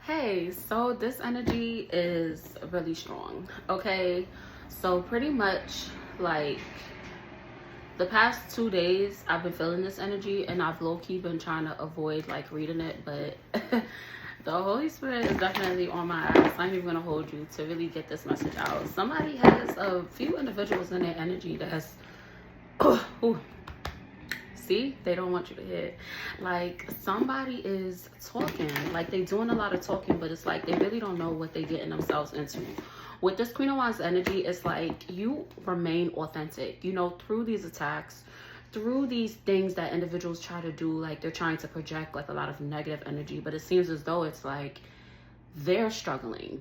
Hey, so this energy is really strong, okay? So pretty much like the past 2 days I've been feeling this energy and I've low-key been trying to avoid like reading it, but the Holy Spirit is definitely on my ass. I'm even gonna hold you to really get this message out. Somebody has a few individuals in their energy that's ooh, see, they don't want you to hit. Like somebody is talking, like they doing a lot of talking, but it's like they really don't know what they getting themselves into. With this Queen of Wands energy, it's like you remain authentic, you know, through these attacks, through these things that individuals try to do. Like they're trying to project like a lot of negative energy, but it seems as though it's like they're struggling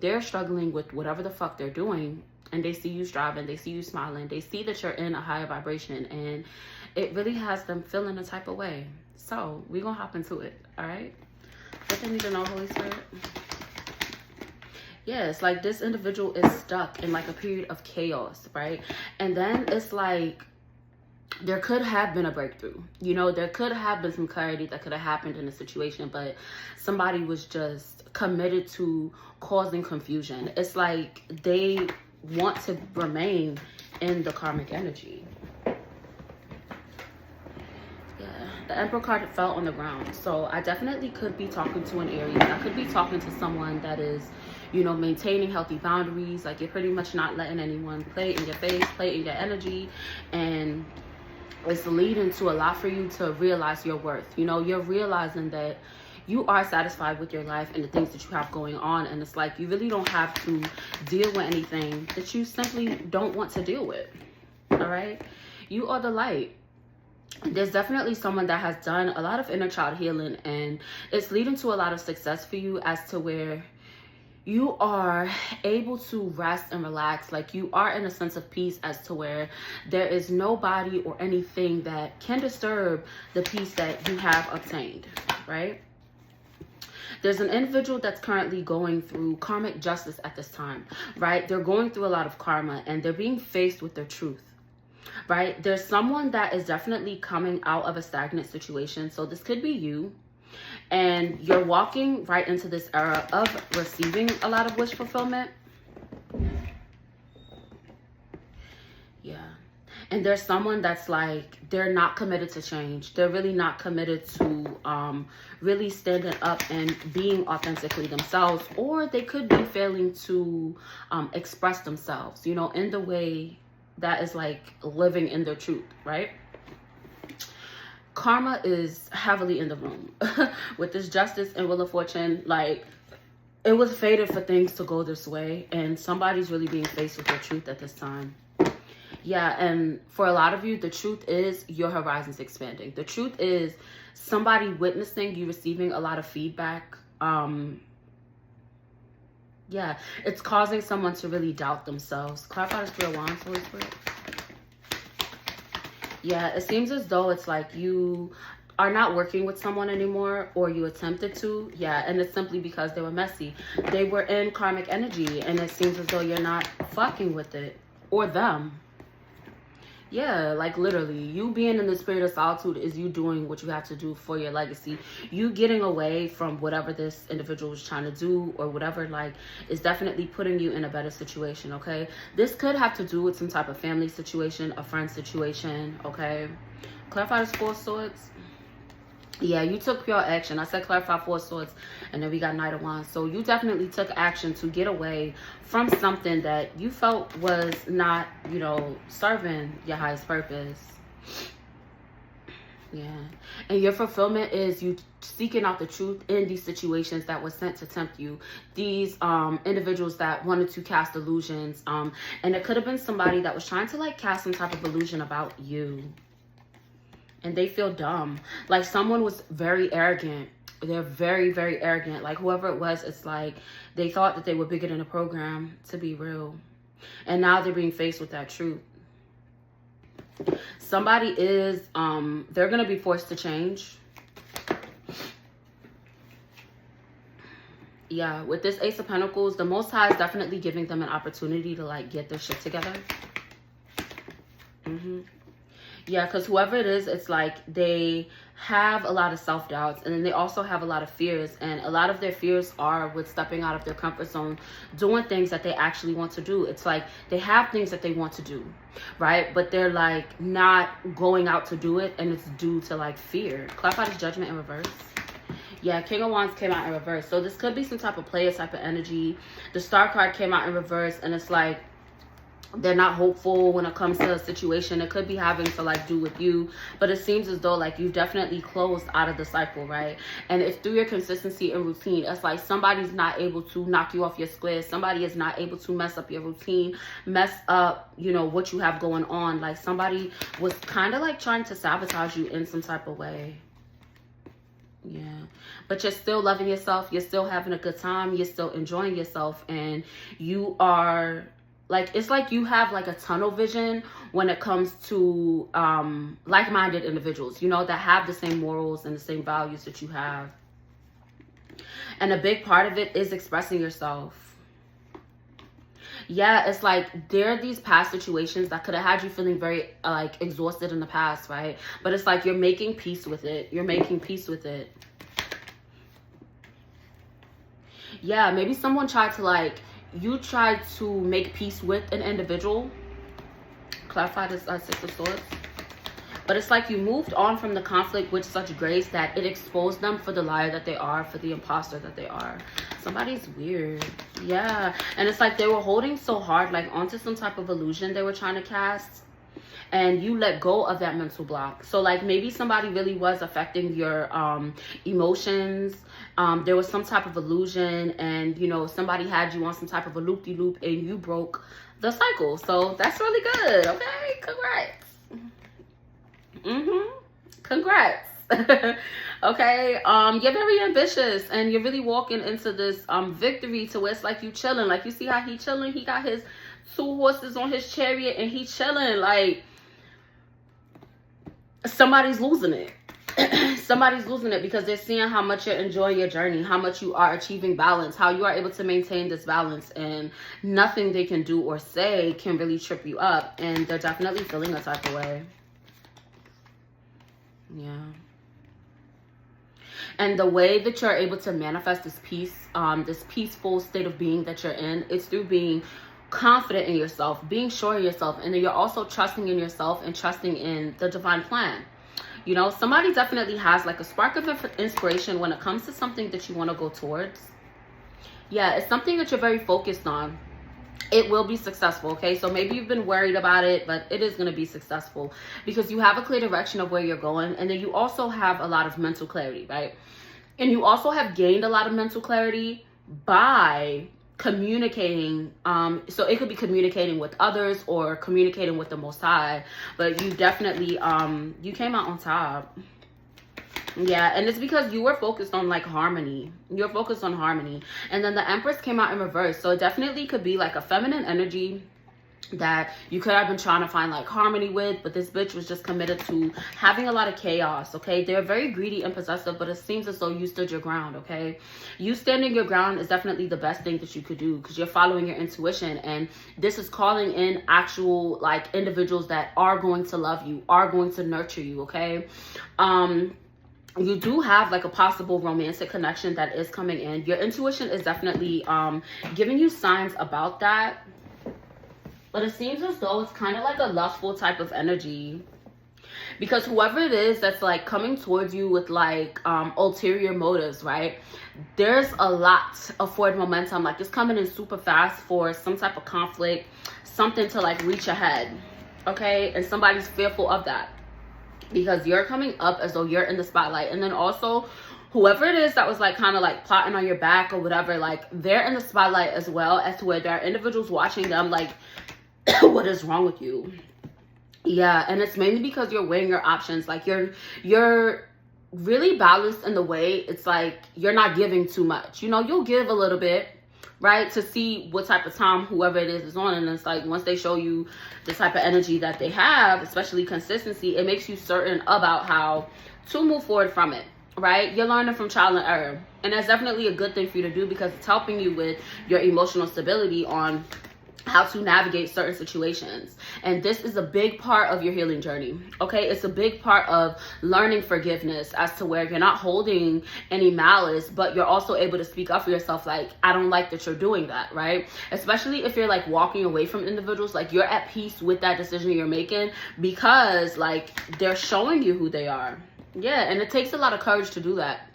with whatever the fuck they're doing, and they see you striving, they see you smiling, they see that you're in a higher vibration, and it really has them feeling a type of way. So we're gonna hop into it. All right, what they need to know, Holy Spirit. Yes, like this individual is stuck in like a period of chaos, right? And then it's like there could have been a breakthrough, you know, there could have been some clarity that could have happened in the situation, but somebody was just committed to causing confusion. It's like they want to remain in the karmic energy. The Emperor card fell on the ground. So I definitely could be talking to an Aries. I could be talking to someone that is, you know, maintaining healthy boundaries. Like you're pretty much not letting anyone play in your face, play in your energy. And it's leading to a lot for you to realize your worth. You know, you're realizing that you are satisfied with your life and the things that you have going on. And it's like you really don't have to deal with anything that you simply don't want to deal with. All right? You are the light. There's definitely someone that has done a lot of inner child healing, and it's leading to a lot of success for you as to where you are able to rest and relax. Like you are in a sense of peace as to where there is nobody or anything that can disturb the peace that you have obtained, right? There's an individual that's currently going through karmic justice at this time, right? They're going through a lot of karma and they're being faced with their truth. Right? There's someone that is definitely coming out of a stagnant situation. So this could be you. And you're walking right into this era of receiving a lot of wish fulfillment. Yeah. And there's someone that's like, they're not committed to change. They're really not committed to really standing up and being authentically themselves. Or they could be failing to express themselves, you know, in the way that is like living in their truth, right? Karma is heavily in the room with this justice and Wheel of Fortune. Like it was fated for things to go this way, and somebody's really being faced with their truth at this time. Yeah, and for a lot of you, the truth is your horizons expanding. The truth is somebody witnessing you receiving a lot of feedback. Yeah, it's causing someone to really doubt themselves. Clarify this 3 of Wands, Holy Spirit. Yeah, it seems as though it's like you are not working with someone anymore, or you attempted to. Yeah, and it's simply because they were messy. They were in karmic energy, and it seems as though you're not fucking with it or them. Yeah, like literally, you being in the spirit of solitude is you doing what you have to do for your legacy. You getting away from whatever this individual is trying to do or whatever, like, is definitely putting you in a better situation, okay? This could have to do with some type of family situation, a friend situation, okay? Clarify this 4 of Swords. Yeah, you took pure action. I said clarify 4 of Swords, and then we got Knight of Wands. So you definitely took action to get away from something that you felt was not, you know, serving your highest purpose. Yeah. And your fulfillment is you seeking out the truth in these situations that were sent to tempt you. These individuals that wanted to cast illusions. And it could have been somebody that was trying to like cast some type of illusion about you. And they feel dumb. Like someone was very arrogant. They're very, very arrogant. Like whoever it was, it's like they thought that they were bigger than the program, to be real. And now they're being faced with that truth. Somebody is, they're going to be forced to change. Yeah, with this Ace of Pentacles, the Most High is definitely giving them an opportunity to like get their shit together. Yeah, because whoever it is, it's like they have a lot of self-doubts, and then they also have a lot of fears, and a lot of their fears are with stepping out of their comfort zone, doing things that they actually want to do. It's like they have things that they want to do, right? But they're like not going out to do it, and it's due to like fear. Clarify this Judgment in reverse. Yeah, King of Wands came out in reverse. So this could be some type of player type of energy. The Star card came out in reverse, and it's like they're not hopeful when it comes to a situation. It could be having to like do with you, but it seems as though like you've definitely closed out of the cycle, right? And it's through your consistency and routine. It's like somebody's not able to knock you off your square. Somebody is not able to mess up your routine, mess up, you know, what you have going on. Like somebody was kind of like trying to sabotage you in some type of way. Yeah, but you're still loving yourself. You're still having a good time. You're still enjoying yourself, and you are like, it's like you have like a tunnel vision when it comes to like-minded individuals, you know, that have the same morals and the same values that you have. And a big part of it is expressing yourself. Yeah, it's like there are these past situations that could have had you feeling very like exhausted in the past, right? But it's like you're making peace with it. You're making peace with it. Yeah, maybe someone tried to like, you tried to make peace with an individual. Clarify this Six of Swords. But it's like you moved on from the conflict with such grace that it exposed them for the liar that they are, for the imposter that they are. Somebody's weird. Yeah. And it's like they were holding so hard, like onto some type of illusion they were trying to cast. And you let go of that mental block. So like maybe somebody really was affecting your emotions. There was some type of illusion, and you know, somebody had you on some type of a loop-de-loop, and you broke the cycle. So that's really good. Okay, congrats. Congrats. Okay, you're very ambitious, and you're really walking into this victory to where it's like you chilling. Like you see how he chilling. He got his 2 horses on his chariot, and he chilling. Like somebody's losing it. Somebody's losing it because they're seeing how much you're enjoying your journey, how much you are achieving balance, how you are able to maintain this balance, and nothing they can do or say can really trip you up. And they're definitely feeling a type of way. Yeah. And the way that you're able to manifest this peace, this peaceful state of being that you're in, it's through being confident in yourself, being sure of yourself, and then you're also trusting in yourself and trusting in the divine plan. You know, somebody definitely has like a spark of inspiration when it comes to something that you want to go towards. Yeah, it's something that you're very focused on. It will be successful, okay? So maybe you've been worried about it, but it is going to be successful because you have a clear direction of where you're going, and then you also have a lot of mental clarity, right? And you also have gained a lot of mental clarity by communicating. So it could be communicating with others or communicating with the Most High, but you definitely you came out on top. Yeah, and it's because you were focused on like harmony. You're focused on harmony. And then the Empress came out in reverse. So it definitely could be like a feminine energy that you could have been trying to find like harmony with, but this bitch was just committed to having a lot of chaos. Okay, they're very greedy and possessive, but it seems as though you stood your ground. Okay, you standing your ground is definitely the best thing that you could do because you're following your intuition, and this is calling in actual like individuals that are going to love you, are going to nurture you. Okay, you do have like a possible romantic connection that is coming in. Your intuition is definitely giving you signs about that. But it seems as though it's kind of like a lustful type of energy. Because whoever it is that's like coming towards you with like ulterior motives, right? There's a lot of forward momentum. Like it's coming in super fast for some type of conflict, something to like reach ahead. Okay? And somebody's fearful of that. Because you're coming up as though you're in the spotlight. And then also, whoever it is that was like kind of like plotting on your back or whatever, like they're in the spotlight as well, as to where there are individuals watching them like, what is wrong with you? Yeah, and it's mainly because you're weighing your options. Like you're really balanced in the way it's like you're not giving too much. You know, you'll give a little bit, right, to see what type of time whoever it is on. And it's like once they show you the type of energy that they have, especially consistency, it makes you certain about how to move forward from it, right? You're learning from trial and error, and that's definitely a good thing for you to do because it's helping you with your emotional stability on how to navigate certain situations. And this is a big part of your healing journey. Okay, it's a big part of learning forgiveness, as to where you're not holding any malice, but you're also able to speak up for yourself, like, I don't like that you're doing that, right? Especially if you're like walking away from individuals, like you're at peace with that decision you're making, because like they're showing you who they are. Yeah, and it takes a lot of courage to do that.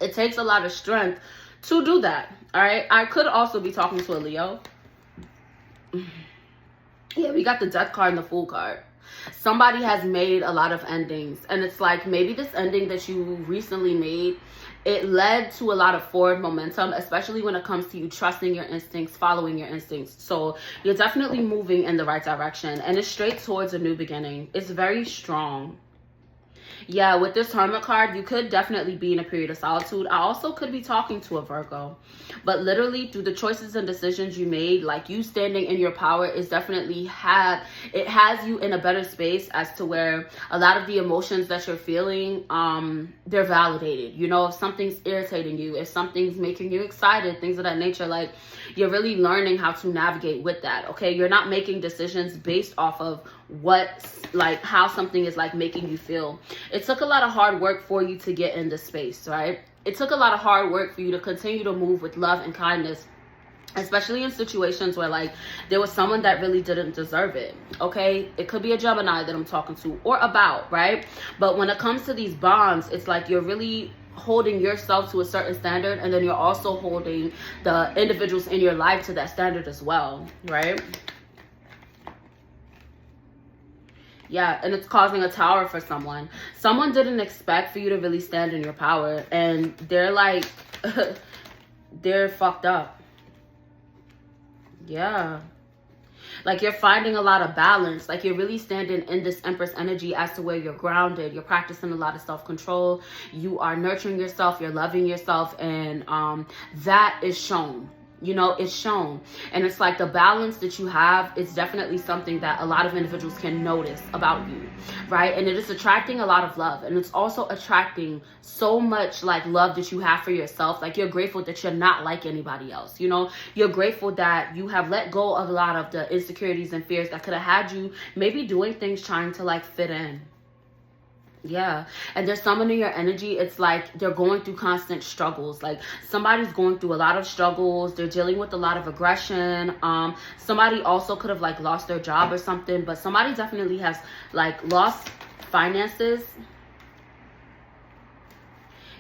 It takes a lot of strength to do that. All right, I could also be talking to a Leo. Yeah, we got the Death card and the Fool card. Somebody has made a lot of endings, and it's like maybe this ending that you recently made, it led to a lot of forward momentum, especially when it comes to you trusting your instincts, following your instincts. So you're definitely moving in the right direction, and it's straight towards a new beginning. It's very strong. Yeah, with this Hermit card, you could definitely be in a period of solitude. I also could be talking to a Virgo. But literally, through the choices and decisions you made, like you standing in your power is definitely has you in a better space, as to where a lot of the emotions that you're feeling, they're validated. You know, if something's irritating you, if something's making you excited, things of that nature, like you're really learning how to navigate with that. Okay, you're not making decisions based off of like how something is like making you feel. It took a lot of hard work for you to get in this space, right? It took a lot of hard work for you to continue to move with love and kindness, especially in situations where like there was someone that really didn't deserve it. Okay, it could be a Gemini that I'm talking to or about, right? But when it comes to these bonds, it's like you're really holding yourself to a certain standard, and then you're also holding the individuals in your life to that standard as well, right? Yeah, and it's causing a tower for someone. Someone didn't expect for you to really stand in your power, and they're like, they're fucked up. Yeah. Like you're finding a lot of balance. Like you're really standing in this Empress energy, as to where you're grounded. You're practicing a lot of self-control. You are nurturing yourself. You're loving yourself. And that is shown. You know, it's shown. And it's like the balance that you have is definitely something that a lot of individuals can notice about you, right? And it is attracting a lot of love. And it's also attracting so much like love that you have for yourself. Like you're grateful that you're not like anybody else. You know, you're grateful that you have let go of a lot of the insecurities and fears that could have had you maybe doing things trying to like fit in. Yeah, and there's someone in your energy, it's like they're going through constant struggles. Like somebody's going through a lot of struggles. They're dealing with a lot of aggression. Somebody also could have like lost their job or something, but somebody definitely has like lost finances.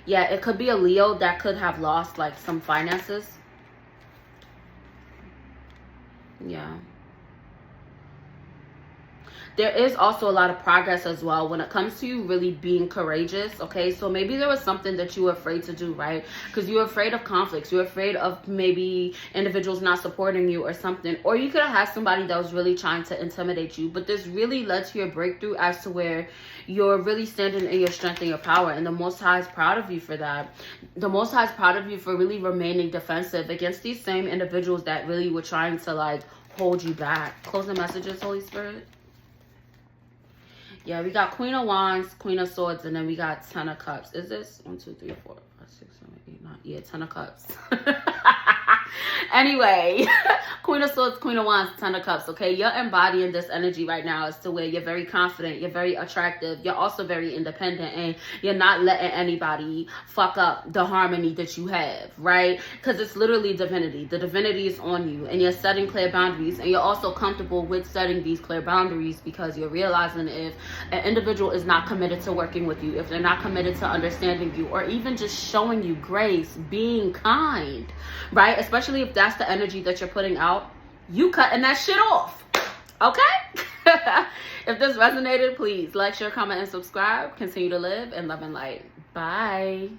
Yeah, it could be a Leo that could have lost like some finances. Yeah. There is also a lot of progress as well when it comes to you really being courageous. Okay, so maybe there was something that you were afraid to do, right? Because you were afraid of conflicts. You were afraid of maybe individuals not supporting you or something. Or you could have had somebody that was really trying to intimidate you. But this really led to your breakthrough, as to where you're really standing in your strength and your power. And the Most High is proud of you for that. The Most High is proud of you for really remaining defensive against these same individuals that really were trying to like hold you back. Closing messages, Holy Spirit. Yeah, we got Queen of Wands, Queen of Swords, and then we got 10 of Cups. Is this 1, 2, 3, 4, 5, 6, 7, 8, 9? Yeah, 10 of Cups. Anyway, Queen of Swords, Queen of Wands, 10 of Cups, okay? You're embodying this energy right now, as to where you're very confident, you're very attractive, you're also very independent, and you're not letting anybody fuck up the harmony that you have, right? Because it's literally divinity. The divinity is on you, and you're setting clear boundaries, and you're also comfortable with setting these clear boundaries, because you're realizing if an individual is not committed to working with you, if they're not committed to understanding you, or even just showing you grace, being kind, right? Especially if that's the energy that you're putting out, you cutting that shit off. Okay? If this resonated, please like, share, comment, and subscribe. Continue to live in love and light. Bye.